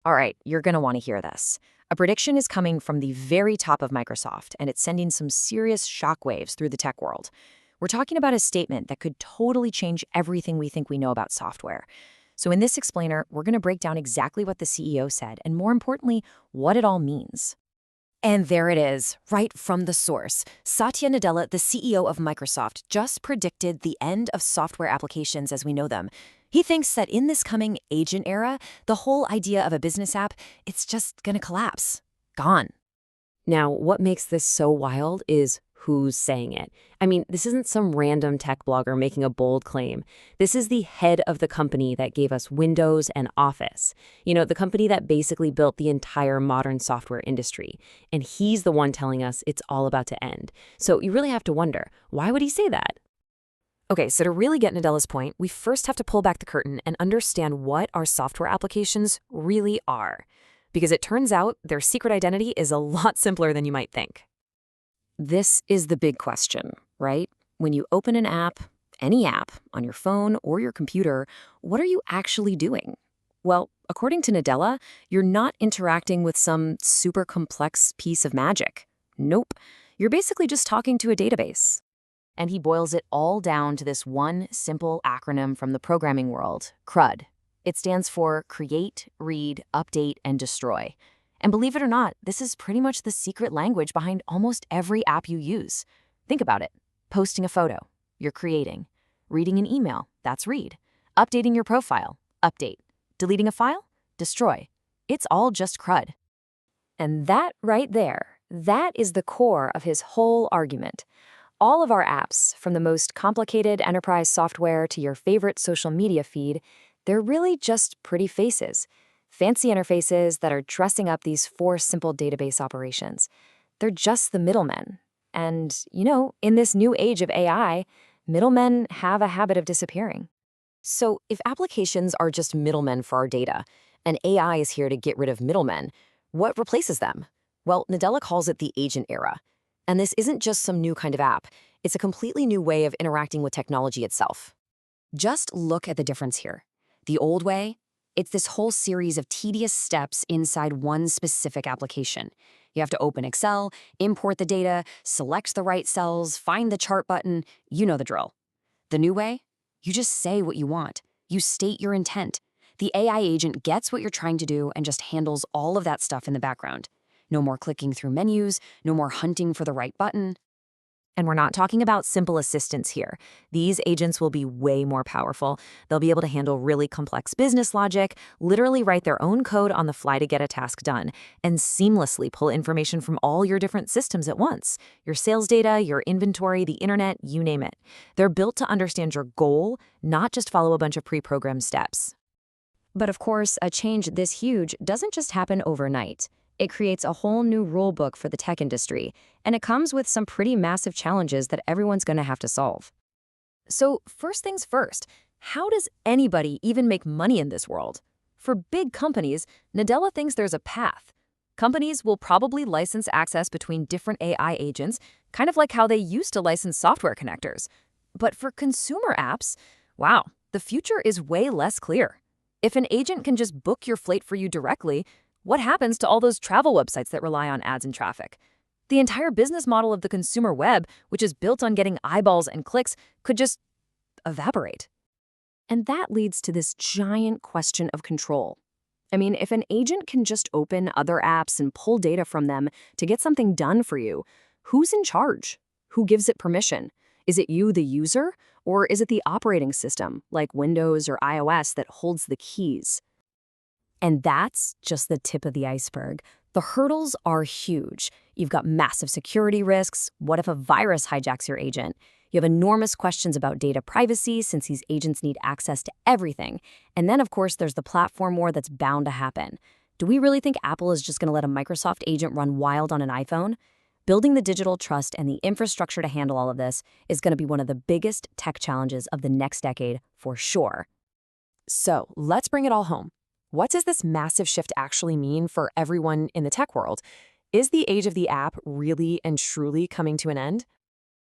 All right, you're going to want to hear this. A prediction is coming from the very top of Microsoft, and it's sending some serious shockwaves through the tech world. We're talking about a statement that could totally change everything we think we know about software. So in this explainer, we're going to break down exactly what the CEO said, and more importantly, what it all means. And there it is, right from the source. Satya Nadella, the CEO of Microsoft, just predicted the end of software applications as we know them. He thinks that in this coming agent era, the whole idea of a business app, it's just gonna collapse. Gone. Now, what makes this so wild is who's saying it. I mean, this isn't some random tech blogger making a bold claim. This is the head of the company that gave us Windows and Office. The company that basically built the entire modern software industry. And he's the one telling us it's all about to end. So you really have to wonder, why would he say that? Okay, so to really get Nadella's point, we first have to pull back the curtain and understand what our software applications really are. Because it turns out their secret identity is a lot simpler than you might think. This is the big question, right? When you open an app, any app, on your phone or your computer, what are you actually doing? Well, according to Nadella, you're not interacting with some super complex piece of magic. Nope. You're basically just talking to a database. And he boils it all down to this one simple acronym from the programming world, CRUD. It stands for Create, Read, Update, and Destroy. And believe it or not, this is pretty much the secret language behind almost every app you use. Think about it. Posting a photo, you're creating. Reading an email, that's read. Updating your profile, update. Deleting a file, destroy. It's all just CRUD. And that right there, that is the core of his whole argument. All of our apps, from the most complicated enterprise software to your favorite social media feed, they're really just pretty faces. Fancy interfaces that are dressing up these four simple database operations. They're just the middlemen. And, in this new age of AI, middlemen have a habit of disappearing. So if applications are just middlemen for our data, and AI is here to get rid of middlemen, what replaces them? Well, Nadella calls it the agent era. And this isn't just some new kind of app. It's a completely new way of interacting with technology itself. Just look at the difference here. The old way, it's this whole series of tedious steps inside one specific application. You have to open Excel, import the data, select the right cells, find the chart button. You know the drill. The new way? You just say what you want. You state your intent. The AI agent gets what you're trying to do and just handles all of that stuff in the background. No more clicking through menus, no more hunting for the right button. And we're not talking about simple assistants here. These agents will be way more powerful. They'll be able to handle really complex business logic, literally write their own code on the fly to get a task done, and seamlessly pull information from all your different systems at once. Your sales data, your inventory, the internet, you name it. They're built to understand your goal, not just follow a bunch of pre-programmed steps. But of course, a change this huge doesn't just happen overnight. It creates a whole new rule book for the tech industry, and it comes with some pretty massive challenges that everyone's going to have to solve. So first things first, how does anybody even make money in this world? For big companies, Nadella thinks there's a path. Companies will probably license access between different AI agents, kind of like how they used to license software connectors. But for consumer apps, wow, the future is way less clear. If an agent can just book your flight for you directly, what happens to all those travel websites that rely on ads and traffic? The entire business model of the consumer web, which is built on getting eyeballs and clicks, could just evaporate. And that leads to this giant question of control. I mean, if an agent can just open other apps and pull data from them to get something done for you, who's in charge? Who gives it permission? Is it you, the user? Or is it the operating system, like Windows or iOS, that holds the keys? And that's just the tip of the iceberg. The hurdles are huge. You've got massive security risks. What if a virus hijacks your agent? You have enormous questions about data privacy since these agents need access to everything. And then, of course, there's the platform war that's bound to happen. Do we really think Apple is just going to let a Microsoft agent run wild on an iPhone? Building the digital trust and the infrastructure to handle all of this is going to be one of the biggest tech challenges of the next decade, for sure. So let's bring it all home. What does this massive shift actually mean for everyone in the tech world? Is the age of the app really and truly coming to an end?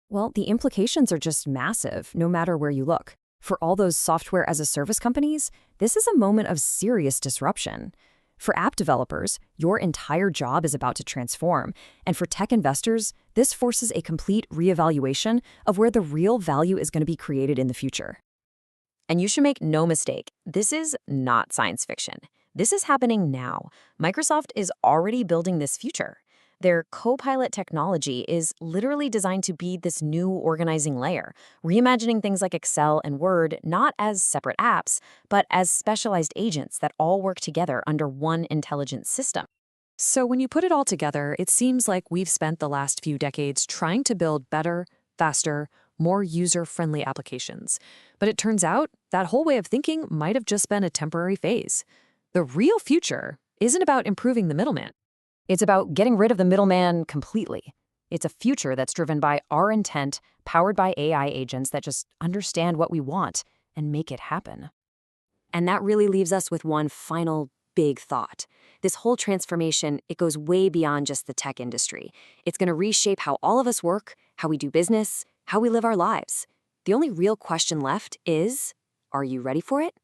Well, the implications are just massive, no matter where you look. For all those software as a service companies, this is a moment of serious disruption. For app developers, your entire job is about to transform, and for tech investors, this forces a complete reevaluation of where the real value is going to be created in the future. And you should make no mistake, this is not science fiction. This is happening now. Microsoft is already building this future. Their Copilot technology is literally designed to be this new organizing layer, reimagining things like Excel and Word not as separate apps, but as specialized agents that all work together under one intelligent system. So when you put it all together, it seems like we've spent the last few decades trying to build better, faster, more user-friendly applications. But it turns out that whole way of thinking might have just been a temporary phase. The real future isn't about improving the middleman. It's about getting rid of the middleman completely. It's a future that's driven by our intent, powered by AI agents that just understand what we want and make it happen. And that really leaves us with one final big thought. This whole transformation, it goes way beyond just the tech industry. It's going to reshape how all of us work, how we do business, how we live our lives. The only real question left is, are you ready for it?